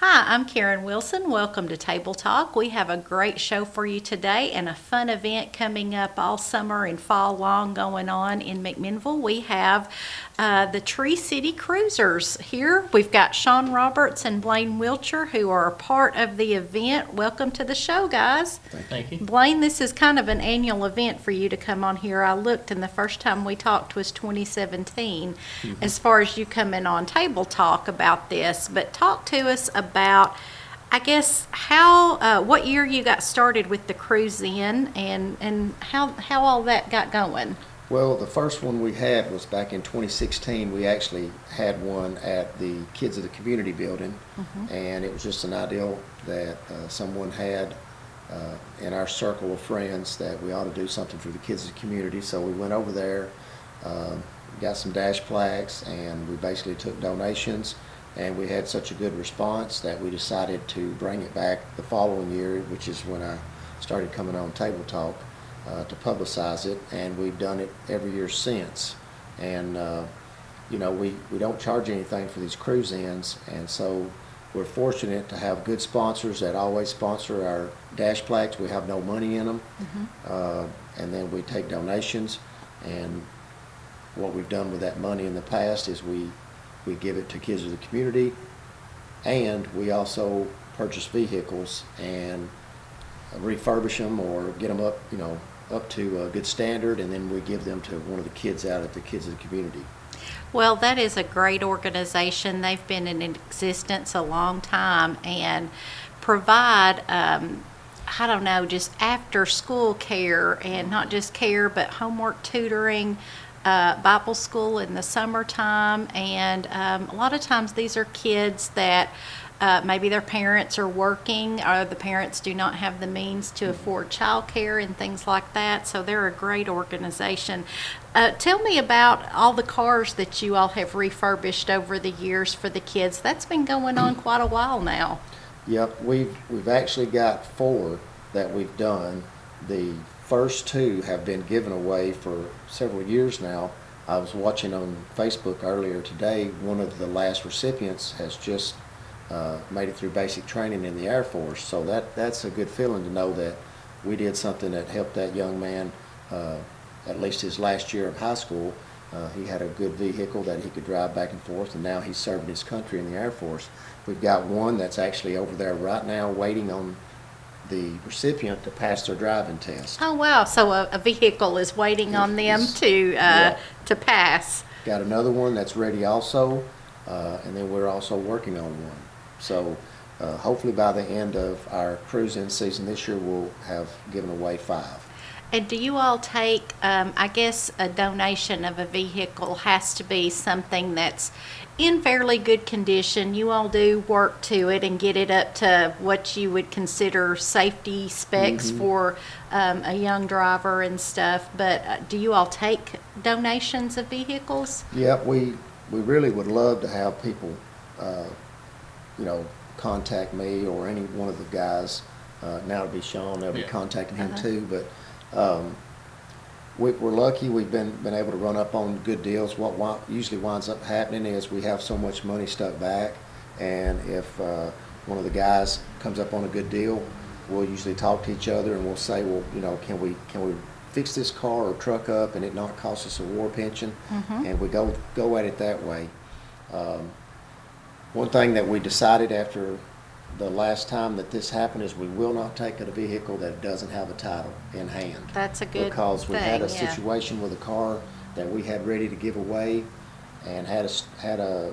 Hi, I'm Karen Wilson. Welcome to Table Talk. We have a great show for you today and a fun event coming up all summer and fall long going on in McMinnville. We have the Tree City Cruisers here. We've got Shawn Roberts and Blaine Wilcher who are a part of the event. Welcome to the show, guys. Thank you. Blaine, this is kind of an annual event for you to come on here. I looked, and the first time we talked was 2017 as far as you coming on Table Talk about this. But talk to us about, I guess, how what year you got started with the cruise in, and how all that got going. Well, the first one we had was back in 2016. We actually had one at the Kids of the Community building, and it was just an ideal that someone had in our circle of friends that we ought to do something for the kids of the community. So we went over there, got some dash plaques, and we basically took donations. And we had such a good response that we decided to bring it back the following year, which is when I started coming on Table Talk to publicize it, and we've done it every year since. And you know, we don't charge anything for these cruise-ins, and so we're fortunate to have good sponsors that always sponsor our dash plaques. We have no money in them, and then we take donations. And what we've done with that money in the past is we give it to kids of the community, and we also purchase vehicles and refurbish them or get them up to a good standard, and then we give them to one of the kids out at the Kids of the Community. Well, that is a great organization. They've been in existence a long time and provide, I don't know, just after school care, and not just care, but homework tutoring, Bible school in the summertime, and a lot of times these are kids that maybe their parents are working, or the parents do not have the means to afford childcare and things like that, so they're a great organization. Tell me about all the cars that you all have refurbished over the years for the kids. That's been going on quite a while now. Yep, we've actually got 4 that we've done. The first 2 have been given away for several years now. I was watching on Facebook earlier today, one of the last recipients has just made it through basic training in the Air Force. So that's a good feeling to know that we did something that helped that young man at least his last year of high school. He had a good vehicle that he could drive back and forth, and now he's serving his country in the Air Force. We've got one that's actually over there right now waiting on the recipient to pass their driving test. Oh, wow. So a vehicle is waiting on them to pass. Got another one that's ready also, and then we're also working on one. So hopefully by the end of our cruise-in season this year, we'll have given away 5. And do you all take, I guess a donation of a vehicle has to be something that's in fairly good condition. You all do work to it and get it up to what you would consider safety specs for a young driver and stuff. But do you all take donations of vehicles? Yeah, we really would love to have people, contact me or any one of the guys. Now it'll be Shawn, they'll be contacting him too. But we're lucky we've been able to run up on good deals. What usually winds up happening is we have so much money stuck back, and if one of the guys comes up on a good deal, we'll usually talk to each other and we'll say, well, can we fix this car or truck up and it not cost us a war pension? And we go at it that way. One thing that we decided after the last time that this happened is we will not take a vehicle that doesn't have a title in hand. That's a good thing. Because we had a situation with a car that we had ready to give away, and had a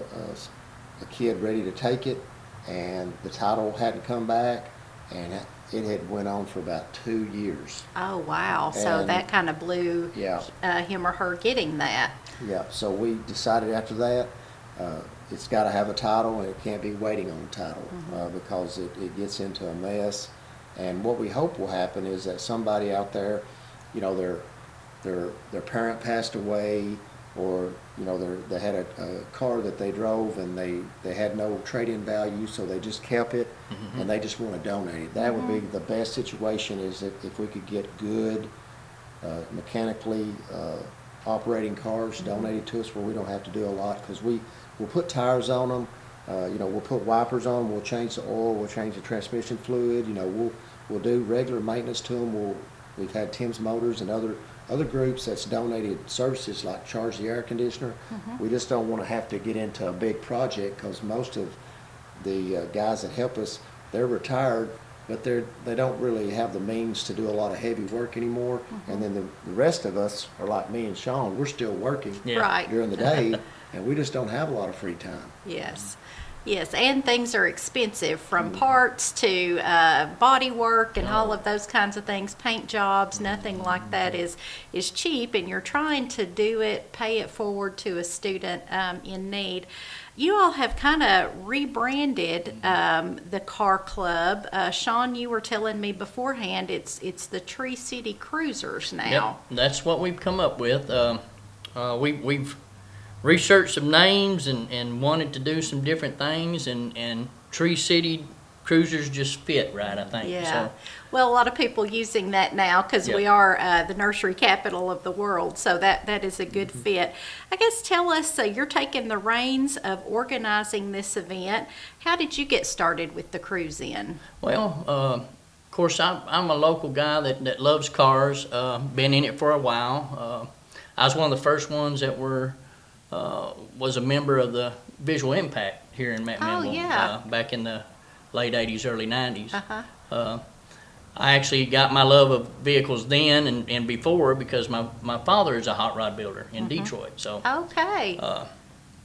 kid ready to take it, and the title hadn't come back, and it had went on for about 2 years. Oh, wow. So that kind of blew him or her getting that. Yeah, so we decided after that, it's got to have a title, and it can't be waiting on a title because it gets into a mess. And what we hope will happen is that somebody out there, you know, their parent passed away, or you know they had a car that they drove and they had no trade-in value, so they just kept it and they just want to donate it. That would be the best situation, is if we could get good mechanically operating cars donated to us where we don't have to do a lot, because we'll put tires on them, you know, we'll put wipers on them, we'll change the oil, we'll change the transmission fluid, you know, we'll do regular maintenance to them. We've had Tim's Motors and other groups that's donated services like charge the air conditioner. We just don't want to have to get into a big project, because most of the guys that help us, they're retired, but they don't really have the means to do a lot of heavy work anymore. And then the rest of us are like me and Shawn. We're still working Right. during the day, and we just don't have a lot of free time. Yes. Yes, and things are expensive, from parts to body work and all of those kinds of things, paint jobs. Nothing like that is cheap, and you're trying to do it, pay it forward to a student in need. You all have kind of rebranded the car club. Shawn, you were telling me beforehand it's the Tree City Cruisers now. Yep, that's what we've come up with. We've researched some names and wanted to do some different things, and Tree City Cruisers just fit right, I think. Yeah. So, Well, a lot of people using that now because we Yep. are the nursery capital of the world, so that is a good fit. I guess tell us, you're taking the reins of organizing this event. How did you get started with the cruise in? well, of course, I'm a local guy that loves cars. Been in it for a while. I was one of the first ones that was a member of the Visual Impact here in McMinnville. yeah. Back in the late 80s, early 90s. Uh-huh. I actually got my love of vehicles then and before, because my father is a hot rod builder in Detroit. So Okay.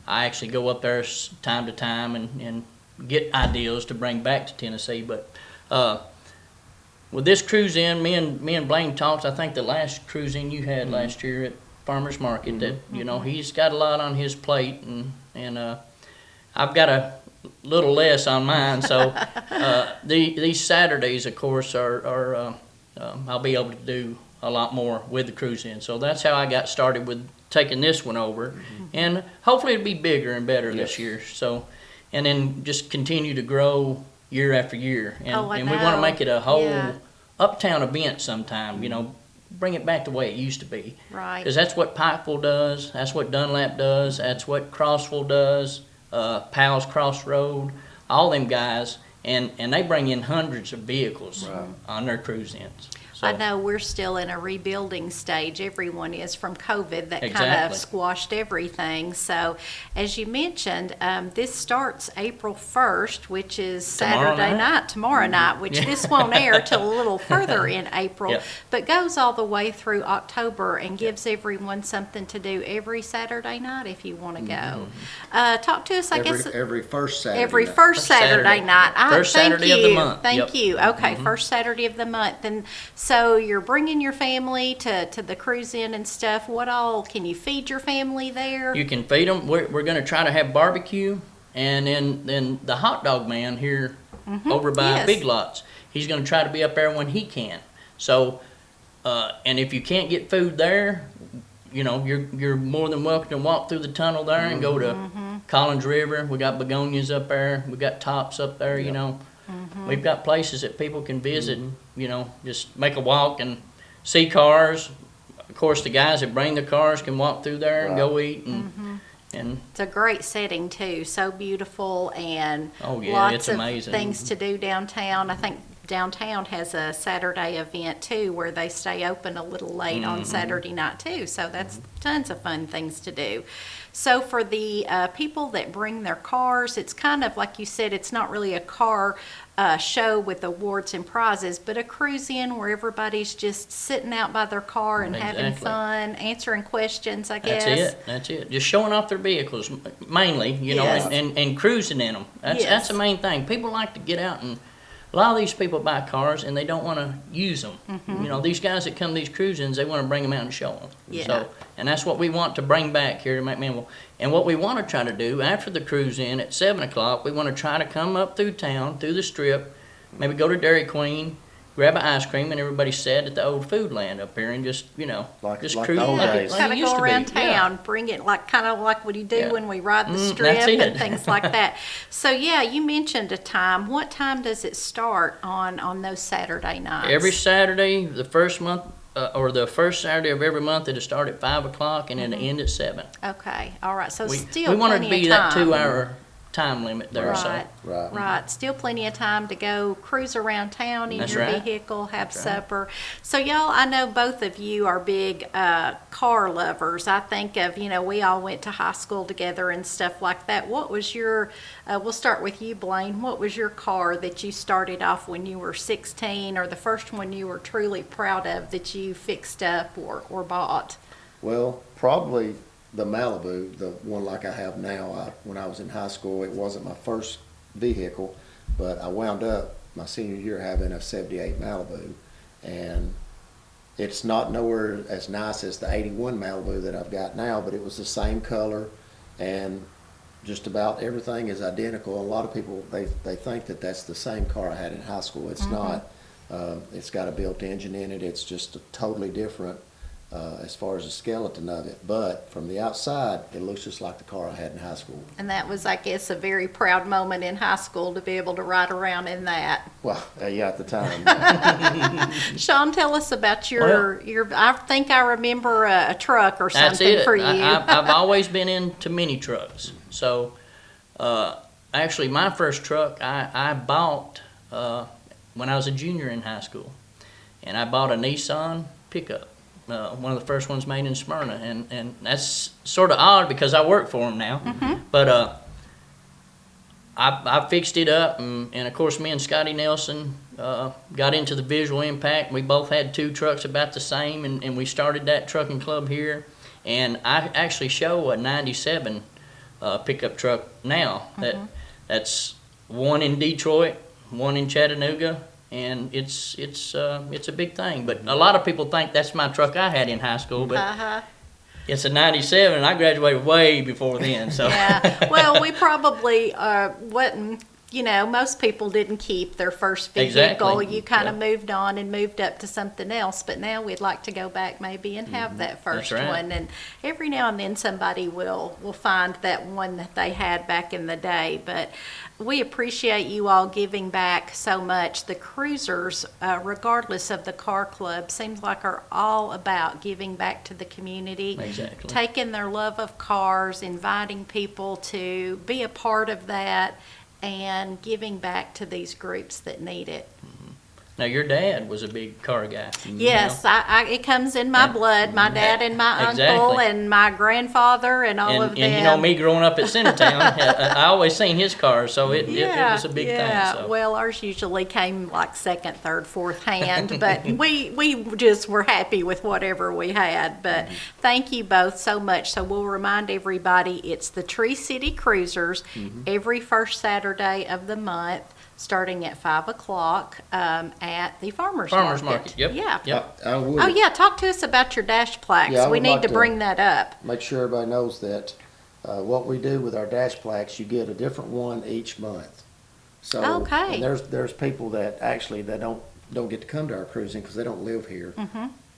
I actually go up there time to time and get ideas to bring back to Tennessee. But with this cruise in, me and Blaine talked. I think the last cruise in you had last year at Farmers Market, that you know, he's got a lot on his plate, and I've got a little less on mine. So these Saturdays, of course, are I'll be able to do a lot more with the cruise in. So that's how I got started with taking this one over, and hopefully it'll be bigger and better this year. So, and then just continue to grow year after year, and I we want to know. make it a whole Yeah. uptown event sometime. You know, bring it back the way it used to be. Right. Because that's what Pikeville does, that's what Dunlap does, that's what Crossville does, Powell's Crossroad, all them guys, and they bring in hundreds of vehicles on their cruise ins. So, I know we're still in a rebuilding stage. Everyone is, from COVID that kind of Exactly. squashed everything. So, as you mentioned, this starts April 1st, which is Tomorrow Saturday night? night, tomorrow night, which this won't air till a little further in April, Yep. but goes all the way through October and gives everyone something to do every Saturday night if you want to go. Talk to us, I guess. Every first Saturday Every night. first Saturday night. First Thank Saturday of the you. month. Thank Yep. you. Okay, first Saturday of the month. And so you're bringing your family to the cruise in and stuff. What all can you feed your family there? you can feed them. We're going to try to have barbecue, and then the hot dog man here over by Yes. Big Lots, he's going to try to be up there when he can. So, and if you can't get food there, you know, you're more than welcome to walk through the tunnel there and go to Collins River. We got begonias up there. We got tops up there. You know, we've got places that people can visit. You know, just make a walk and see cars. Of course, the guys that bring the cars can walk through there and go eat and It's a great setting too. So beautiful, and Oh, yeah, lots it's of amazing. things to do downtown. I think downtown has a Saturday event too, where they stay open a little late on Saturday night too. So that's tons of fun things to do. So for the people that bring their cars, it's kind of like you said, it's not really a car show with awards and prizes, but a cruise in where everybody's just sitting out by their car and having Exactly. fun, answering questions, I guess. That's it. Just showing off their vehicles, mainly, you know, Yes. and cruising in them. That's Yes. the main thing. People like to get out and a lot of these people buy cars and they don't want to use them. You know, these guys that come to these cruise-ins, they want to bring them out and show them. Yeah. So, and that's what we want to bring back here to McMinnville. And what we want to try to do after the cruise-in at 7 o'clock, we want to try to come up through town, through the strip, maybe go to Dairy Queen, grab an ice cream, and everybody sat at the old food land up here and just, you know, just like cruise the old like days. it Kind of used go to be. around Yeah. town, bring it kind of like what you do Yeah. when we ride the that's strip it. and things like that. So yeah, you mentioned a time. What time does it start on those Saturday nights? Every Saturday, the first month, or the first Saturday of every month, it'll start at 5 o'clock and it'll end at 7. Okay, all right. So We still want it plenty to be of that time. 2-hour time limit there. Right, Right. right. Still plenty of time to go cruise around town in That's your right. vehicle, have That's right. supper. So y'all, I know both of you are big car lovers. I think of, we all went to high school together and stuff like that. What was your, we'll start with you, Blaine. What was your car that you started off when you were 16, or the first one you were truly proud of that you fixed up or bought? Well, probably the Malibu, the one like I have now. When I was in high school, it wasn't my first vehicle, but I wound up my senior year having a 78 Malibu, and it's not nowhere as nice as the 81 Malibu that I've got now, but it was the same color, and just about everything is identical. A lot of people, they think that that's the same car I had in high school. It's not. It's got a built engine in it. It's just totally different as far as the skeleton of it. But from the outside, it looks just like the car I had in high school. And that was, I guess, a very proud moment in high school to be able to ride around in that. Well, yeah, at the time. Shawn, tell us about your, I think I remember a truck or That's something it. for you. I've always been into mini trucks. So, actually, my first truck I bought when I was a junior in high school. And I bought a Nissan pickup. One of the first ones made in Smyrna, and that's sort of odd because I work for them now. But I fixed it up, and of course me and Scotty Nelson got into the visual impact. We both had 2 trucks about the same, and we started that trucking club here. And I actually show a 97 pickup truck now. That's one in Detroit, one in Chattanooga. And it's a big thing, but a lot of people think that's my truck I had in high school, but it's a 97, and I graduated way before then. So Yeah, well, we probably wasn't, most people didn't keep their first vehicle. Exactly. You kind of Yeah. moved on and moved up to something else, but now we'd like to go back maybe and have that first right. one. And every now and then somebody will find that one that they had back in the day, but we appreciate you all giving back so much. The cruisers, regardless of the car club, seems like are all about giving back to the community. Exactly. Taking their love of cars, inviting people to be a part of that, and giving back to these groups that need it. now your dad was a big car guy. Yes, it comes in my blood. My dad and my uncle Exactly. and my grandfather and all of them. And me growing up at Centertown, I always seen his cars, so it was a big yeah. thing. So. Well, ours usually came like second, third, fourth hand, but we just were happy with whatever we had. But thank you both so much. So we'll remind everybody it's the Tree City Cruisers every first Saturday of the month, starting at 5 o'clock at the Farmers Market. Yep. Yeah. Yep. I would Oh, yeah. Talk to us about your dash plaques. Yeah, I we would need like to to- bring that up. make sure everybody knows that what we do with our dash plaques, you get a different one each month. So, Okay. and there's people that actually that don't get to come to our cruising because they don't live here.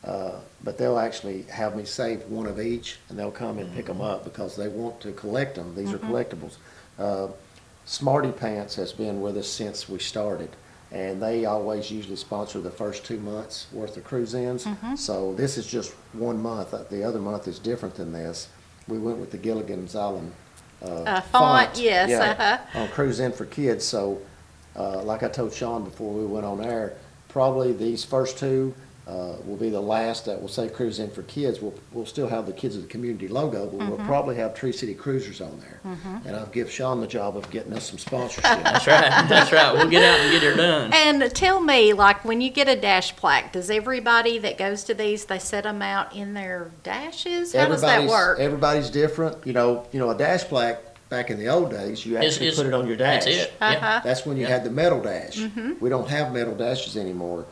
But they'll actually have me save one of each, and they'll come and pick them up because they want to collect them. These are collectibles. Smarty Pants has been with us since we started, and they always usually sponsor the first 2 months worth of cruise-ins. So this is just 1 month. The other month is different than this. We went with the Gilligan's Island Font, yes, on Cruise In for Kids. So like I told Shawn before we went on air, probably these first 2 will be the last that will say Cruise In for Kids. We'll still have the Kids of the Community logo, but we'll probably have Tree City Cruisers on there. And I'll give Shawn the job of getting us some sponsorship. That's right. That's right. We'll get out and get her done. And tell me, like, when you get a dash plaque, does everybody that goes to these, they set them out in their dashes? How does that work? Everybody's different. A dash plaque back in the old days, you It's- actually it's- put it on your dash. That's it. Uh-huh. Yeah. That's when you Yeah. had the metal dash. We don't have metal dashes anymore.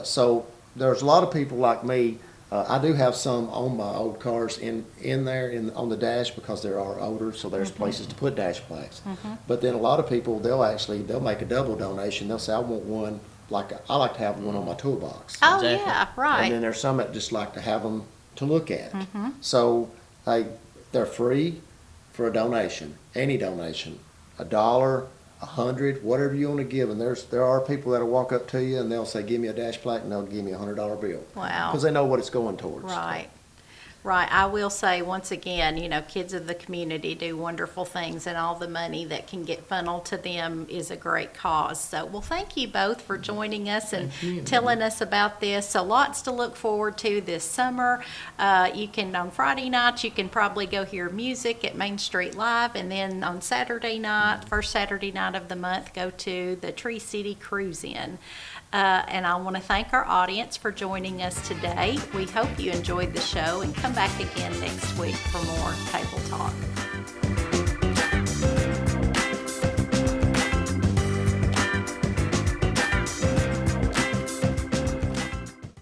So there's a lot of people like me. I do have some on my old cars in there on the dash because there are older, so there's places to put dash plaques. But then a lot of people, they'll make a double donation. They'll say, I want one, I like to have one on my toolbox. Oh, Exactly. yeah, And right. then there's some that just like to have them to look at. So they're free for a donation, any donation, $1, $100, whatever you want to give. And there are people that'll walk up to you and they'll say, give me a dash plaque, and they'll give me a $100 bill. Wow. Because they know what it's going towards. Right. Right. I will say once again, kids of the community do wonderful things, and all the money that can get funneled to them is a great cause. So, well, thank you both for joining us and Thank you. telling us about this. So, lots to look forward to this summer. On Friday nights, you can probably go hear music at Main Street Live, and then on Saturday night, first Saturday night of the month, go to the Tree City Cruise In. And I want to thank our audience for joining us today. We hope you enjoyed the show, and come back again next week for more Table Talk.